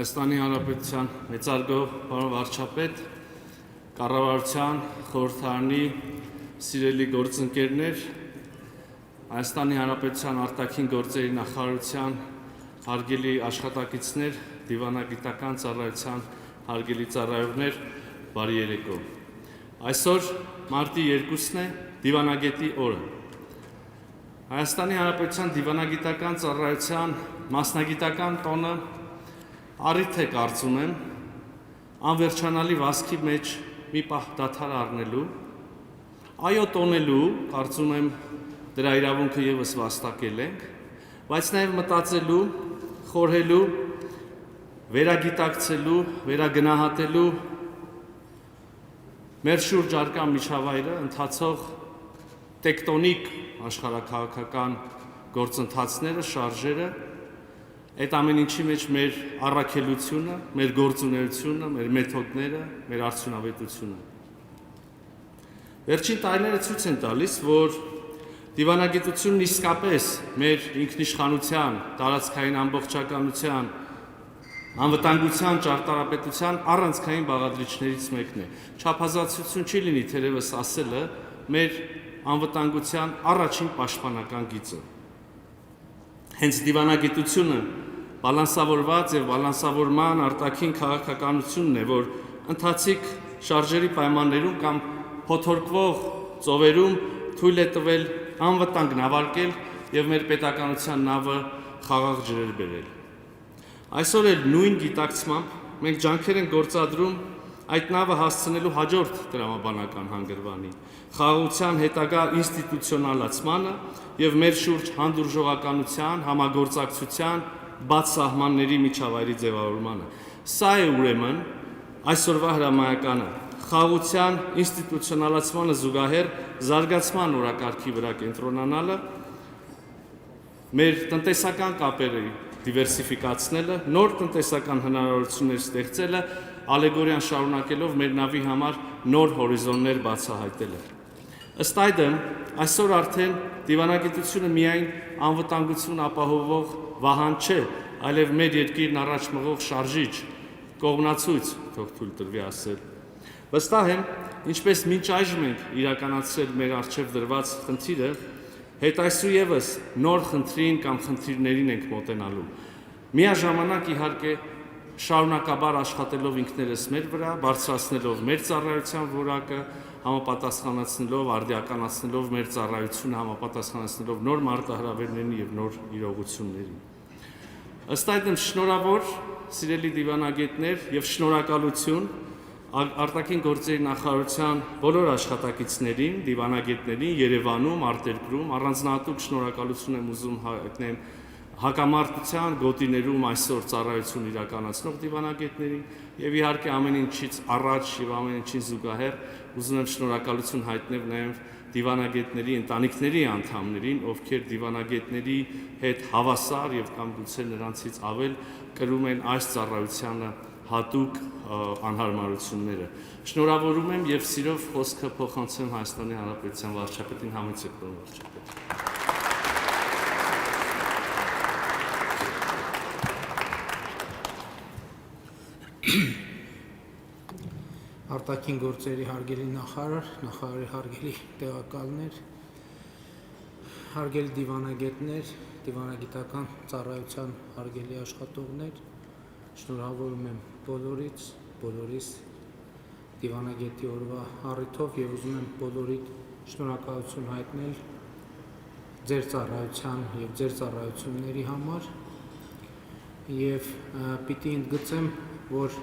Հայաստանի Հանրապետության մեծարգո պարոն վարչապետ, կառավարության, խորհրդարանի սիրելի գործընկերներ, Հայաստանի Հանրապետության արտաքին գործերի նախարարության հարգելի աշխատակիցներ, դիվանագիտական ծառայության հարգելի ծառայողներ, բարի երեկո։ Այսօր մարտի 2-ն է դիվանագետի օրը։ Հայաստանի Հանրապետության դիվանագիտական ծառայության մասնագիտական տոնը առիթ է կարծում եմ անվերջանալի վազքի մեջ մի պահ դադար առնելու, այո տոնելու, կարծում եմ դրա իրավունքը ևս վաստակել ենք, բայց նաև մտածելու, խորհելու, վերագիտակցելու, վերագնահատելու մեր շուրջ առկա միջավայրը, ընթացող տեկտոնիկ աշխարհաքաղաքական գործընթացները, շարժերը, այդ ամեն ինչի մեջ մեր առաքելությունը, մեր գործունեությունը, մեր մեթոդները, մեր արդյունավետությունը։ Վերջին տարիները ցույց են տալիս, որ դիվանագիտությունն իսկապես մեր ինքնիշխանության, տարածքային ամբողջականության, անվտանգության, ճարտարապետության առանցքային բաղադրիչներից մեկն է։ Չափազանցություն չի լինի թերևս ասելը մեր անվտանգության առաջին պաշտպանական գիծը։ Հենց դիվանագիտությունը բալանսավորված եւ բալանսավորման արտաքին քաղաքականությունն է, որ ընթացիկ շարժերի պայմաններում կամ փոթորկվող ծովերում թույլ է տվել անվտանգ նավարկել եւ մեր պետականության նավը խաղաղ ջրեր բերել։ Այսօր էլ նույն գիտակցմամբ մենք ջանքեր ենք գործադրում այդ նավը հասցնելու հաջորդ տրամաբանական հանգրվանի, խաղաղության հետագա ինստիտուցիոնալացմանը եւ մեր շուրջ հանդուրժողականության, համագործակցության, բաց սահմանների միջավայրի ձևավորմանը։ Սա է ուրեմն այսօրվա հրամայականը, խաղաղության ինստիտուցիոնալացմանը զուգահեռ զարգացման օրակարգի վրա կենտրոնանալը, մեր տնտեսական կապերը դիվերսիֆիկացնելը, նոր տնտեսական հնարավորություններ ստեղծելը, ալեգորիան շարունակելով մեր նավի համար նոր հորիզոններ բացահայտելը։ Ըստ այդմ, այսօր արդեն դիվանագիտությունը միայն անվտանգություն ապահովող վահան չէ, այլև մեր երկիրն առաջ մղող շարժիչ, կողմնացույց, թող թույլ տրվի ասել։ Վստահ եմ, ինչպես մինչ այժմ ենք իրականացրել մեր առջև դրված խնդիրը, հետայսու ևս նոր խնդրին կամ խնդիրներին ենք մոտենալու։ Միաժամանակ իհարկե շարունակաբար աշխատելով ինքներս մեր վրա, բարձրացնելով մեր ծառայության որակը, համապատասխանեցնելով, արդիականացնելով մեր ծառայությունը, համապատասխանեցնելով նոր մարտահրավերներին եւ նոր իրողություններին։ Ըստ այդմ շնորհավոր սիրելի դիվանագետներ եւ շնորհակալություն արտաքին գործերի նախարարության բոլոր աշխատակիցներին, դիվանագետներին Երևանում, արտերկրում, առանձնահատուկ շնորհակալություն եմ ուզում հայտնել հակամարտության գոտիներում այսօր ծառայություն իրականացնող դիվանագետներին եւ իհարկե ամեն ինչից առաջ եւ ամեն ինչին զուգահեռ ուզում եմ շնորհակալություն հայտնել նաեւ դիվանագետների ընտանիքների անդամներին, ովքեր դիվանագետների հետ հավասար եւ կամ գուցե նրանցից ավել կրում են այս ծառայությանը հատուկ անհարմարությունները։ Շնորհավորում եմ եւ սիրով խոսքը փոխանցեմ Հայաստանի Հանրապետության վարչապետին Համեցեք պարոն վարչապետ։ Արտաքին գործերի հարգելի նախարար, նախարարի հարգելի տեղակալներ, հարգելի դիվանագետներ, դիվանագիտական ծառայության հարգելի աշխատողներ, շնորհավորում եմ բոլորիս դիվանագետի օրվա առիթով եւ ուզում եմ բոլորիդ շնորհակալություն հայտնել ձեր ծառայության եւ ձեր ծառայությունների համար եւ պիտի ընդգծեմ, որ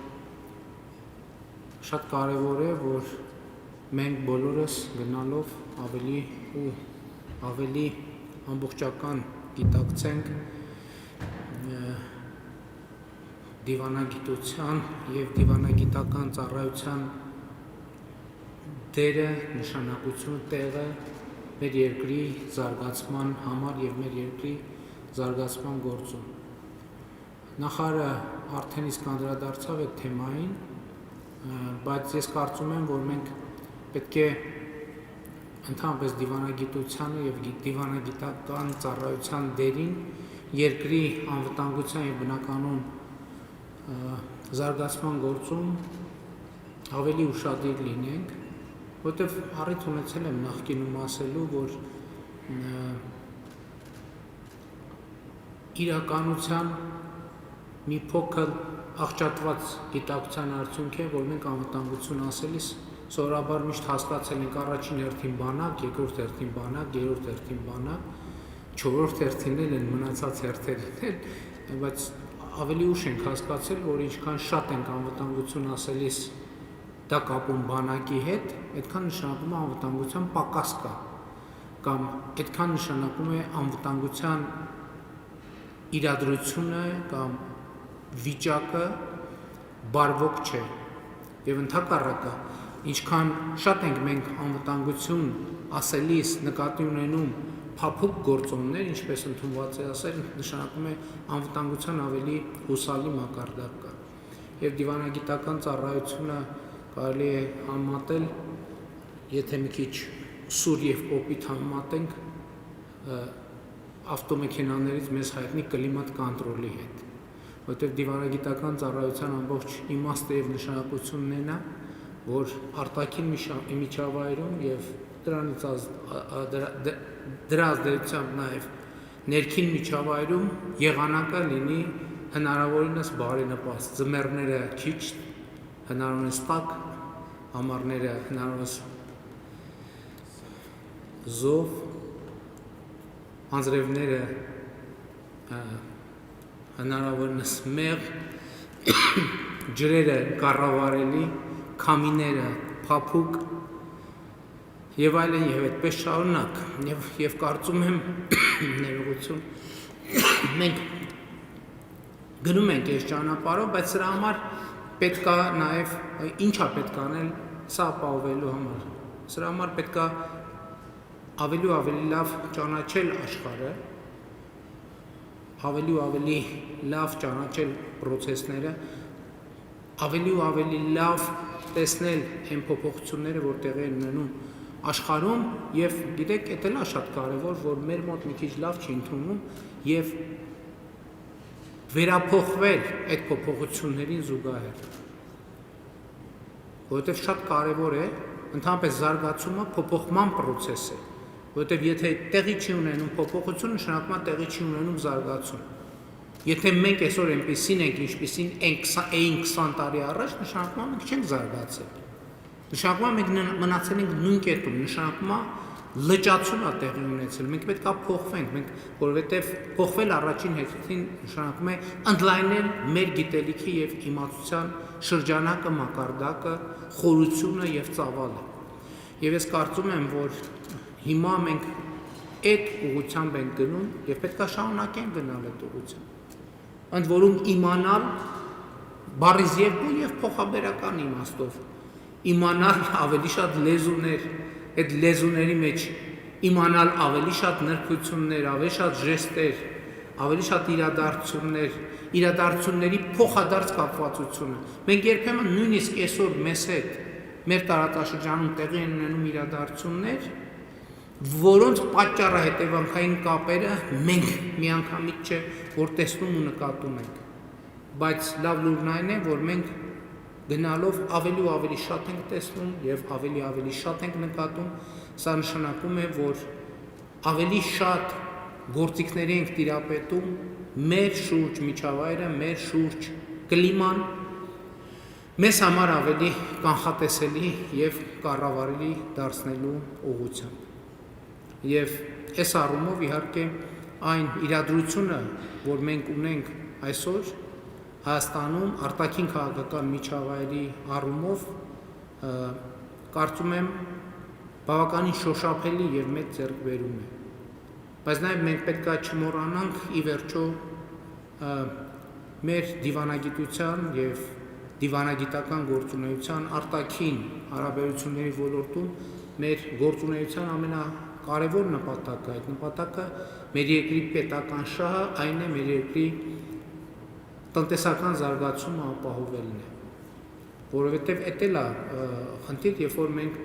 շատ կարևոր է, որ մենք բոլորս գնալով ավելի ամբողջական գիտակցենք դիվանագիտության եւ դիվանագիտական ծառայության դերը, նշանակությունը, տեղը մեր երկրի զարգացման համար եւ մեր երկրի զարգացման գործում։ Նախարարը արդեն իսկ անդրադարձավ այդ թեմային, բայց ես կարծում եմ, որ մենք պետք է ընդհանրապես դիվանագիտությանը եւ դիվանագիտական ծառայության դերին երկրի անվտանգության եւ բնականոն զարգացման գործում ավելի ուշադիր լինենք, որտեղ առիթ ունեցել եմ նախկինում ասելու, որ իրականության մի փոքր աղճատված գիտակցության արդյունք է, որ մենք անվտանգություն ասելիս սովորաբար միշտ հասկացել ենք առաջին հերթին բանակ, երկրորդ հերթին բանակ, երրորդ հերթին բանակ, չորրորդ հերթին են մնացած հերթերին, բայց ավելի ուշ ենք հասկացել, որ ինչքան շատ ենք անվտանգություն ասելիս դա կապում բանակի հետ, այդքան նշանակում է անվտանգության պակաս կա, կամ այդքան նշանակում է անվտանգության իրադրությունը կամ վիճակը բարվոք չէ, և ընդհակառակը, ինչքան շատ ենք մենք անվտանգություն ասելիս նկատի ունենում փափուկ գործոններ, ինչպես ընդունված է ասել, նշանակում է անվտանգության ավելի հուսալի մակարդակ կա, և դիվանագիտական ծառայությունը կարելի է համատել, եթե մի քիչ սուր և կոպիտ համատենք ավտոմեքենաներից մեզ հայտնի կլիմատ կոնտրոլի հետ, որտեղ դիվանագիտական ծառայության ամբողջ իմաստը և նշանակությունն են, որ արտաքին միջավայրում և դրա ազդեցությամբ նաև ներքին միջավայրում եղանակը լինի հնարավորինս բարենպաստ, ձմեռները քիչ, հնարավորինս տաք, ամառները հնարավորինս զով, անձրևները հնարավորինս մեղ, ջրերը կառավարելի, քամիները փափուկ և այլն և այդպես շարունակ, և կարծում եմ ներողություն, մենք գնում ենք այս ճանապարհով, բայց սրա համար պետք է նաև ինչ է պետք անել սա ապահովելու համար, սրա համար պետք է ավելի ու ավելի լավ ճանաչել աշխարհը, ավելի ու ավելի լավ ճանաչել պրոցեսները, ավելի ու ավելի լավ տեսնել այն փոփոխությունները, որ տեղի են ունենում աշխարհում, և գիտեք, էդ էլ է շատ կարևոր, որ մեր մոտ մի քիչ լավ չի ընդունում և վերափոխվել այդ փոփոխություններին զուգահեռ, որովհետև շատ կարևոր է, ընդհանրապես զարգացումը փոփոխման պրոցես է, որովհետև եթե տեղի չի ունենում փոփոխություն, նշանակում է տեղի չի ունենում զարգացում, եթե մենք այսօր այնպիսին ենք, ինչպիսին էինք 20 տարի առաջ, նշանակում է մենք չենք զարգացել, նշանակում է մենք մնացել ենք նույն կետում, նշանակում է լճացում է տեղի ունեցել, մենք պետք է փոխվենք, որովհետև փոխվել առաջին հերթին նշանակում է ընդլայնել մեր գիտելիքի և իմացության շրջանակը, մակարդակը, խորությունը և ծավալը, և ես կարծում եմ, որ հիմա մենք այդ ուղղությամբ ենք գնում և պետք է շարունակենք գնալ այդ ուղղությամբ, ընդ որում իմանալ բառից երկու և փոխաբերական իմաստով, իմանալ ավելի շատ լեզուներ, այդ լեզուների մեջ իմանալ ավելի շատ նրբություններ, ավելի շատ ժեստեր, ավելի շատ իրադարձություններ, իրադարձությունների փոխադարձ կապվածությունը, մենք երբեմն նույնիսկ այսօր մեզ հետ, մեր տարածաշրջանում տեղի են ունենում իրադարձություններ, որոնց պատճառը հետևանքային կապերը մենք միանգամից չէ, որ տեսնում ու նկատում ենք, բայց լավ լուրն այն է, որ մենք գնալով ավելի ու ավելի շատ ենք տեսնում և ավելի շատ ենք նկատում, սա նշանակում է, որ ավելի շատ գործիքների ենք տիրապետում մեր շուրջ միջավայրը, մեր շուրջ կլիման, մեզ համար ավելի կանխատեսելի և կառավարելի դարձնելու ուղղությամբ։ Եվ այս առումով իհարկե այն իրադրությունը, որ մենք ունենք այսօր Հայաստանում արտաքին քաղաքական միջավայրի առումով, կարծում եմ բավականին շոշափելի և մեծ ձեռքբերում է, բայց նաև մենք պետք է չմոռանանք ի վերջո մեր դիվանագիտության և դիվանագիտական գործունեության արտաքին հարաբերությունների ոլորտում մեր գործունեության ամենակարևոր նպատակը, այդ նպատակը մեր երկրի պետական շահը, այն է մեր երկրի տնտեսական զարգացումը ապահովելն է, որովհետև էդ էլ է խնդիր, երբ որ մենք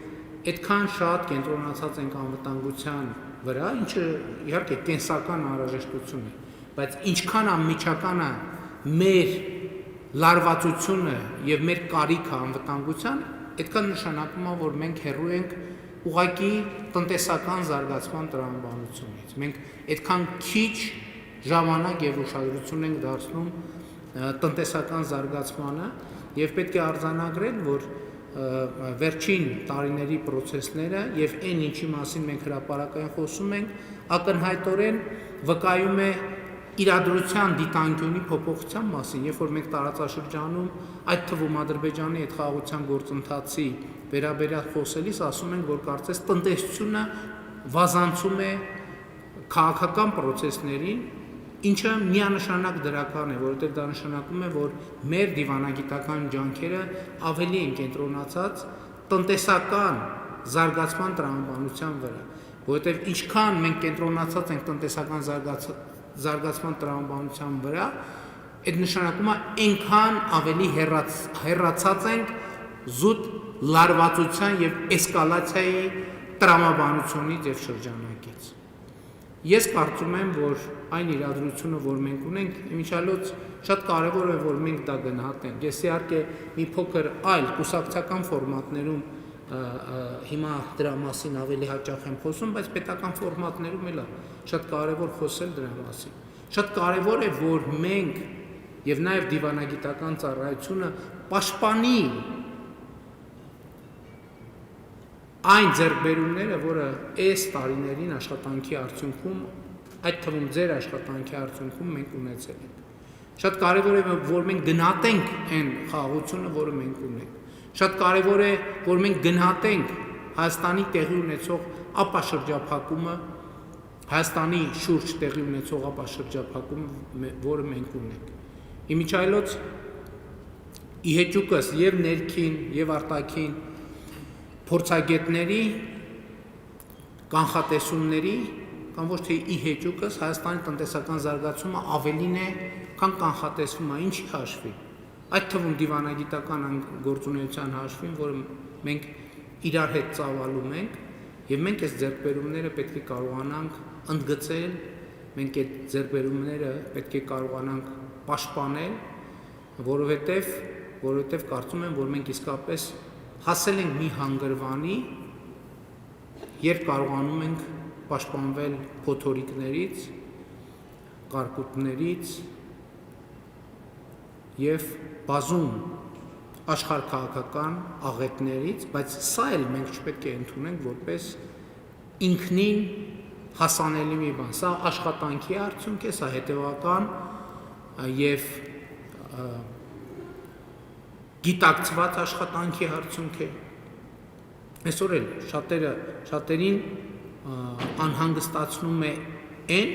այդքան շատ կենտրոնացած ենք անվտանգության վրա, ինչը իհարկե կենսական անհրաժեշտություն է, բայց ինչքան անմիջական է մեր լարվածությունը եւ մեր կարիքը անվտանգության, այդքան նշանակում է, որ մենք հեռու ենք ուղղակի տնտեսական զարգացման տրամաբանությունից։ Մենք այդքան քիչ ժամանակ եւ ուշադրություն ենք դարձնում տնտեսական զարգացմանը եւ պետք է արձանագրել, որ վերջին տարիների process-ները եւ այն ինչի մասին մենք հրապարակային խոսում ենք, ակնհայտորեն վկայում է իրադրության դիտանկյունի փոփոխության մասին, երբ որ մենք տարածաշրջանում, այդ թվում Ադրբեջանի հետ խաղաղության գործընթացի վերաբերյալ խոսելիս ասում ենք, որ կարծես տնտեսությունը վազանցում է քաղաքական process-ներին, ինչը միանշանակ դրական է, որովհետև դա նշանակում է, որ մեր դիվանագիտական ջանքերը ավելի են կենտրոնացած տնտեսական զարգացման տրամաբանության վրա, որովհետև ինչքան մենք կենտրոնացած ենք տնտեսական զարգացման տրամաբանության վրա, այդ նշանակում է այնքան ավելի հեռացած ենք զուտ լարվածության եւ էսկալացիայի տրամաբանությունից եւ շրջանակից։ Ես կարծում եմ, որ այն իրադրությունը, որ մենք ունենք, իմիջիալոց շատ կարևոր է, որ մենք դա գնահատենք։ Ես իհարկե մի փոքր այլ կուսակցական ֆորմատներում հիմա դրա մասին ավելի հաճախ եմ խոսում, բայց պետական ֆորմատներում էլ է շատ կարևոր խոսել դրա մասին։ Շատ կարևոր է, որ մենք եւ նաեւ դիվանագիտական ծառայությունը պաշտպանի այն ձեռքբերումները, որը այս տարիներին աշխատանքի արդյունքում, այդ թվում ձեր աշխատանքի արդյունքում մենք ունեցել ենք։ Շատ կարևոր է, որ մենք գնահատենք այն խաղաղությունը, որը մենք ունենք։ Շատ կարևոր է, որ մենք գնահատենք Հայաստանի տեղի ունեցող ապաշրջափակումը, Հայաստանի շուրջ տեղի ունեցող ապաշրջափակումը, որը մենք ունենք։ Իմիջիալոց իհեճուկս եւ ներքին եւ արտաքին փորձագետների կանխատեսումների կամ ոչ թե իհեճուկս Հայաստանի տնտեսական զարգացումը ավելին է, քան կանխատեսվում է, ինչի հաշվի։ Այդ թվում դիվանագիտական գործունեության հաշվին, որը մենք իրար հետ ծավալում ենք, եւ մենք այս ձեռքբերումները պետք է կարողանանք ընդգծել, մենք այդ ձեռքբերումները պետք է կարողանանք պաշտպանել, որովհետեւ կարծում եմ, որ մենք իսկապես հասել ենք մի հանգրվանի, երբ կարողանում ենք պաշտպանվել փոթորիկներից, կարկուտներից եւ բազում աշխարհքաղաքական աղետներից, բայց սա էլ մենք չպետք է ընդունենք որպես ինքնին հասանելի մի բան։ Սա աշխատանքի արդյունք է, սա հետևական եւ գիտակցված աշխատանքի արդյունք է։ Այսօր էլ շատերին անհանգստացնում է այն,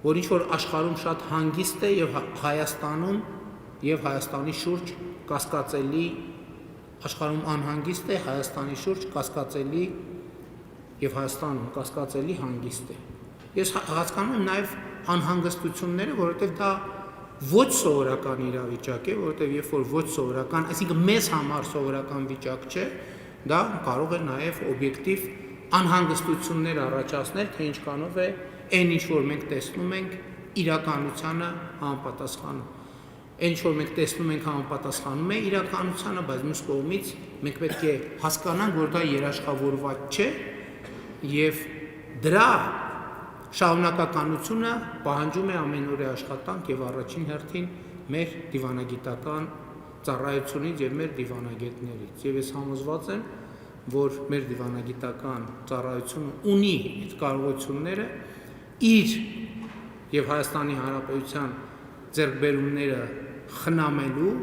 որ ինչ-որ աշխարհում շատ հանգիստ է եւ Հայաստանում եւ Հայաստանի շուրջ կասկածելի, աշխարհում անհանգիստ է, Հայաստանի շուրջ կասկածելի եւ Հայաստանում կասկածելի հանգիստ է։ Ես հասկանում եմ նաեւ անհանգստությունները, որովհետեւ դա ոչ սովորական իրավիճակ է, որովհետև երբ որ ոչ սովորական, այսինքն մեզ համար սովորական վիճակ չէ, դա կարող է նաև օբյեկտիվ անհանգստություններ առաջացնել, թե ինչքանով է այն ինչ որ մենք տեսնում ենք իրականությանը համապատասխանում։ Այն ինչ որ մենք տեսնում ենք համապատասխանում է իրականությանը, բայց մյուս կողմից մենք պետք է հասկանանք, որ դա երաշխավորված չէ եւ դրա շարունակականությունը պահանջում է ամենօրյա աշխատանք եւ առաջին հերթին մեր դիվանագիտական ծառայությունից եւ մեր դիվանագետներից։ Եվ ես համոզված եմ, որ մեր դիվանագիտական ծառայությունը ունի այդ կարողությունները իր եւ Հայաստանի Հանրապետության ձեռքբերումները խնամելու,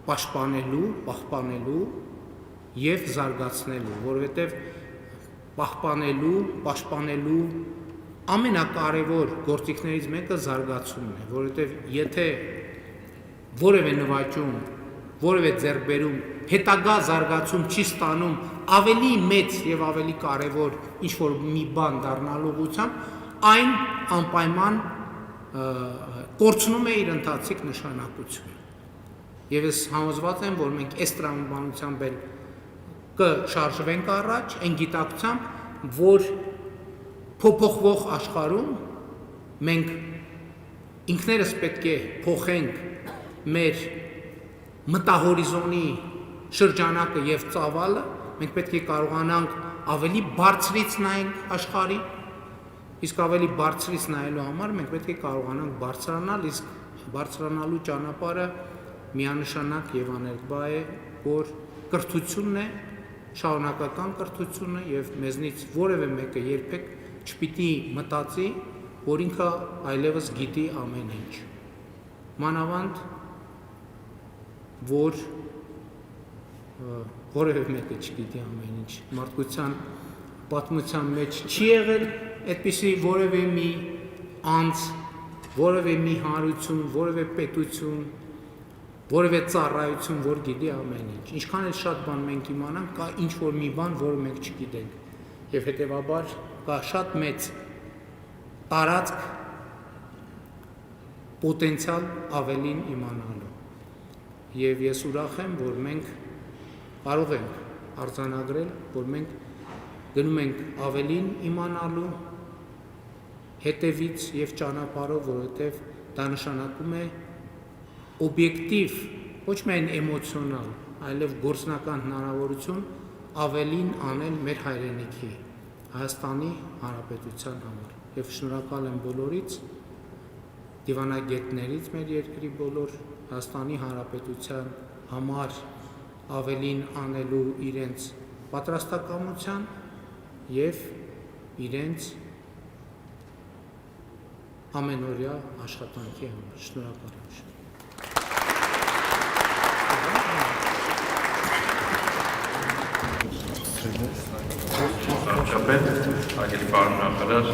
պաշտպանելու եւ զարգացնելու, որովհետեւ պաշտպանելու ամենակարևոր գործիքներից մեկը զարգացումն է, որովհետև եթե որևէ նվաճում, որևէ ձեռքբերում հետագա զարգացում չի ստանում ավելի մեծ եւ ավելի կարևոր ինչ-որ մի բան դառնալու ուղղությամբ, այն անպայման կորցնում է իր ընթացիկ նշանակությունը։ Եվ ես համոզված եմ, որ մենք այս տրամաբանությամբ էլ կշարժվենք առաջ, այն գիտակցությամբ, որ փոփոխվող աշխարհում մենք ինքներս պետք է փոխենք մեր մտահորիզոնի շրջանակը եւ ծավալը, մենք պետք է կարողանանք ավելի բարձրից նայել աշխարհին, իսկ ավելի բարձրից նայելու համար մենք պետք է կարողանանք բարձրանալ, իսկ բարձրանալու ճանապարհը միանշանակ եւ աներկբա է, որ կրթությունն է, շարունակական կրթությունը եւ մեզնից որևէ մեկը երբեք չպիտի մտածի, որ ինքը այլևս գիտի ամեն ինչ։ Մանավանդ, որ որևէ մեկը չգիտի ամեն ինչ, մարդկության պատմության մեջ չի եղել այդպիսի որևէ մի անձ, որևէ մի հանրություն, որևէ պետություն, որևէ ծառայություն, որ գիտի ամեն ինչ։ Ինչքան էլ շատ բան մենք իմանանք, կա ինչ-որ մի բան, որը մենք չգիտենք։ Եվ հետևաբար կա շատ մեծ տարածք պոտենցիալ ավելին իմանալու։ Եվ ես ուրախ եմ, որ մենք կարող ենք արձանագրել, որ մենք գնում ենք ավելին իմանալու հետևից եւ ճանապարհով, որովհետեւ դա նշանակում է օբյեկտիվ, ոչ միայն էմոցիոնալ, այլև գործնական հնարավորություն ավելին անել մեր հայրենիքի, Հայաստանի Հանրապետության համար։ Եվ շնորհակալ եմ բոլորից, դիվանագետներից մեր երկրի բոլոր Հայաստանի Հանրապետության համար ավելին անելու իրենց պատրաստակամության եւ իրենց ամենօրյա աշխատանքի համար։ Շնորհակալ եմ։ Շապետ, ագելի պարոն նախարար,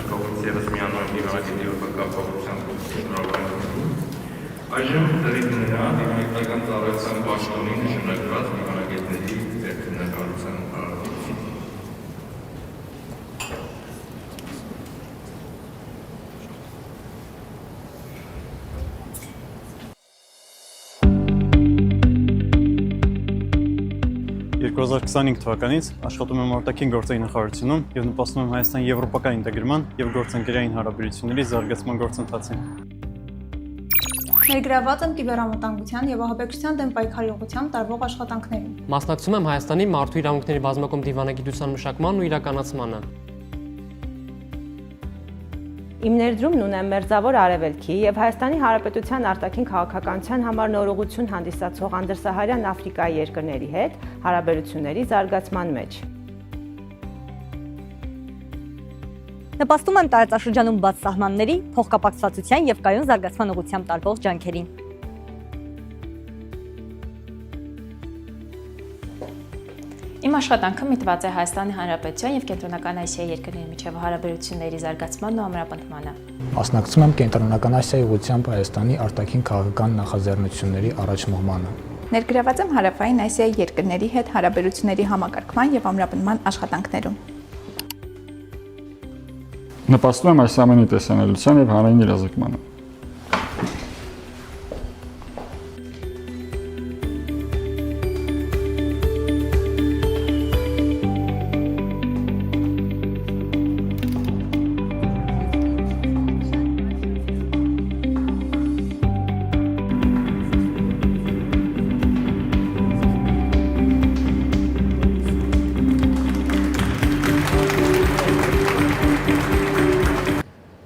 կողմից ևս միանում դիվանագետի օրվակապահության շնորհավորում։ Այժմ դրի դներա դիվանագիտական ծառայության պաշտոնի նշանակված դիվանագետների ձեռքբերության հարաբերություն։ թվականից աշխատում եմ արտաքին գործերի նախարարությունում եւ նպաստում եմ Հայաստանի եվրոպական ինտեգրման եւ գործընկերային հարաբերությունների զարգացման գործընթացին։ Ներգրաված եմ կիբերամտանգության եւ ահաբեկչության դեմ պայքարի ուղղությամբ տարվող աշխատանքներին։ Մասնակցում եմ Հայաստանի մարդու իրավունքների բազմակողմ դիվանագիտության մշակման ու իրականացմանը։ Իմ ներդրումն ունեմ Մերձավոր Արևելքի եւ Հայաստանի Հանրապետության արտաքին քաղաքականության համար նորոգություն հանդիսացող Անդրսահարյան Աֆրիկայի երկրների հետ հարաբերությունների զարգացման մեջ։ Նպաստում եմ տարածաշրջանում բաց սահմանների, փոխկապակցվածության եւ կայուն զարգացման ուղղությամբ տարվող ջանքերին։ Իմ աշխատանքը միտված է Հայաստանի Հանրապետության եւ Կենտրոնական Ասիայի երկրների միջև հարաբերությունների զարգացմանն ու ամրապնդմանը։ Մասնակցում եմ Կենտրոնական Ասիայի ուղղությամբ Հայաստանի արտաքին քաղաքական նախաձեռնությունների առաջնորդմանը։ Ներգրաված եմ Հարավային Ասիայի երկրների հետ հարաբերությունների համակարգման եւ ամրապնդման աշխատանքներում։ Նպաստում եմ այս ամենի տեսանելիության եւ հանրային իրազեկմանը։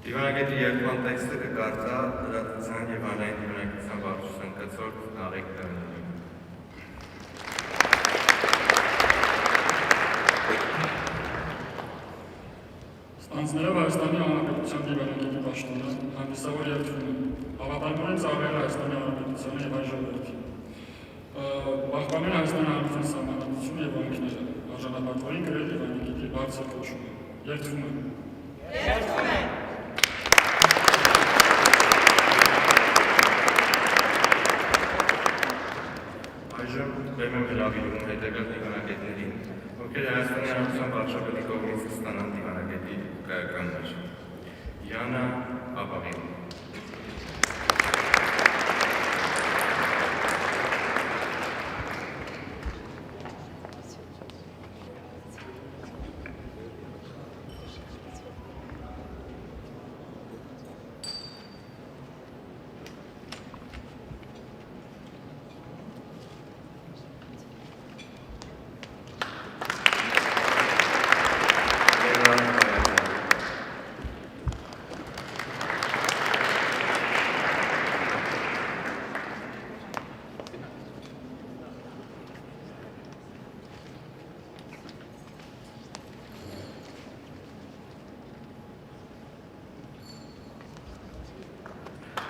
Դիվանագետի երկման տեքստը կկարծա լրատվության եւ հանրային դիվանագիտության վարչության կցորդ Նարեկ Դանյանի։ Ստանձներով Հայաստանի Հանրապետության դիվանագետի պաշտոնը հանդիսավոր երթվում է։ Հավատարմորեն են ծառայել Հայաստանի Հանրապետությանը եւ այլ ժողովրդին։ Պահպանել Հայաստանի Հանրապետության սահմանադրությունը եւ օրենքները, արժանապատվորին գրել դիվանագետի բարձր կոչումը։ Երթվում է։ Այժմ բերում եմ հրավիրում հետևյալ դիվանագետներին, ովքեր Հայաստանի Հանրապետության վարչապետի կողմից կստանան դիվանագետի կայականներ։ Յանա Աբաղյան։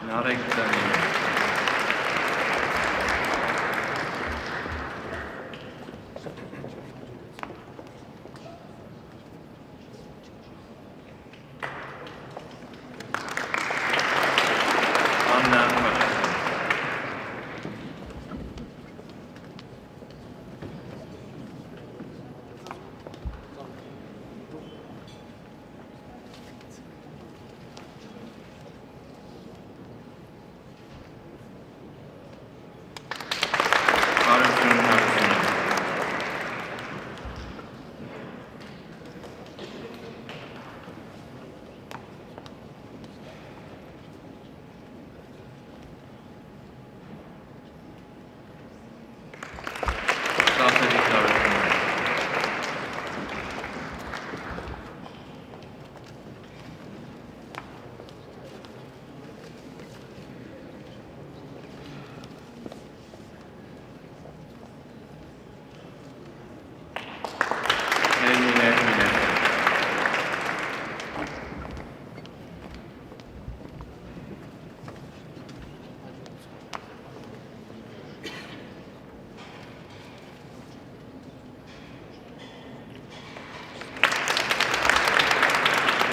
Նարեկ Դանիել Աննա Խաչատրյան Արություն Հարությունյան Դասերիկ Դարությունյան Էմինե Մինեշ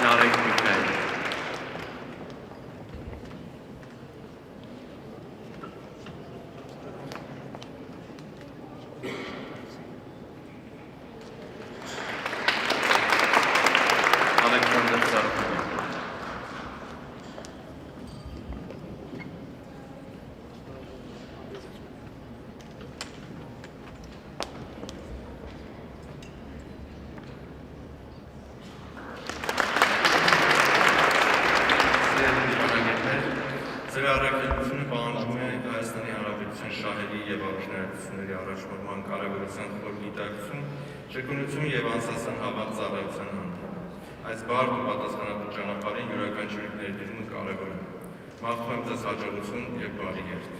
Նարեկ Միքայել Ալեքսանդր Սարոպյան Ձեր առաքելությունը պահանջում է Հայաստանի Հանրապետության շահերի և առաջնահերթությունների առաջնորման կարևորության խոր գիտակցում, ճկունություն և անսասան հավատ ծառայության հանդեպ։ Այս բարդ ու պատասխանատու ճանապարհին յուրաքանչյուրի ներդրումը կարևոր է։ Մաղթում եմ ձեզ հաջողություն և բարի երթ։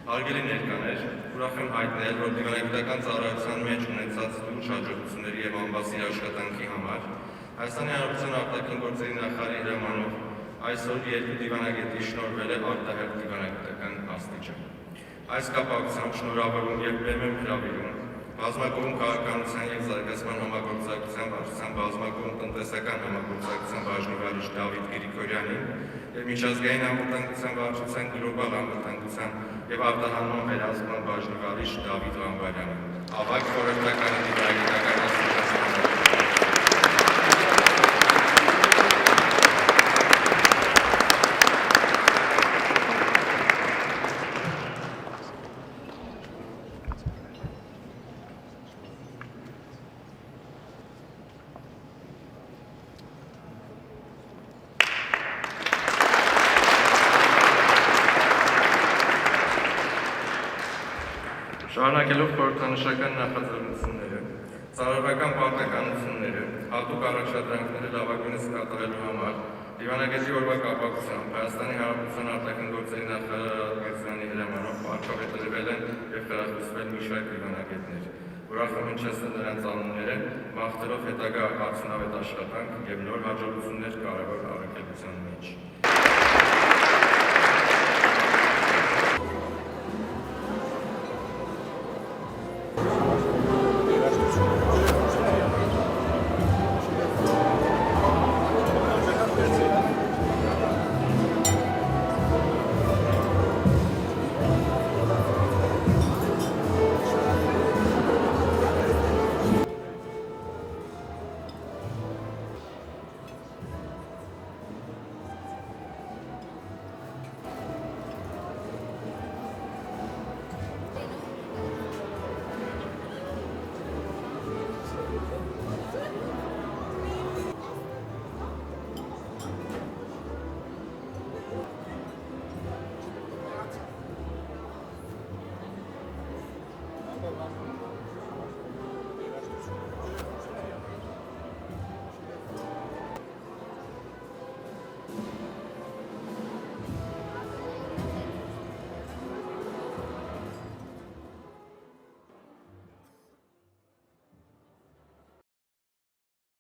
Հարգելի ներկաներ, ուրախ եմ հայտնել, որ դիվանագիտական ծառայության մեջ ունեցած լուրջ հաջողությունների և անբասի աշխատանքի համար Հայաստանի Հանրապետության արտաքին գործերի նախարարի հրամանով այսօր երկու դիվանագետի շնորհվել է արտահերթ դիվանագիտական աստիճան։ Այս կապակցությամբ շնորհավորում և բերում եմ հրավիրում բազմակողմ քաղաքականության և զարգացման համագործակցության վարչության բազմակողմ տնտեսական համագործակցության բաժնի վարիչ Դավիթ Գրիգորյանին և միջազգային անվտանգության վարչության գլոբալ անվտանգության և արտահանման վերահսկման բաժնի վարիչ Դավիթ Ղամբարյանին։ Ավագ խորհրդական դիվանագիտական աստիճան Շարունակելով խորհրդանշական նախաձեռնությունները, ծառայական պարտականությունները, հատուկ առաջադրանքները լավագույնս կատարելու համար դիվանագետի օրվա կապակցությամբ Հայաստանի Հանրապետության արտաքին գործերի նախարար Գերզյանի հրամանով պարգևատրվել են և խրախուսվել մի շարք դիվանագետներ։ Ուրախ եմ հնչեցնել նրանց անունները, մաղթելով հետագա արդյունավետ աշխատանք և նոր հաջողություններ կարևոր առաքելության մեջ։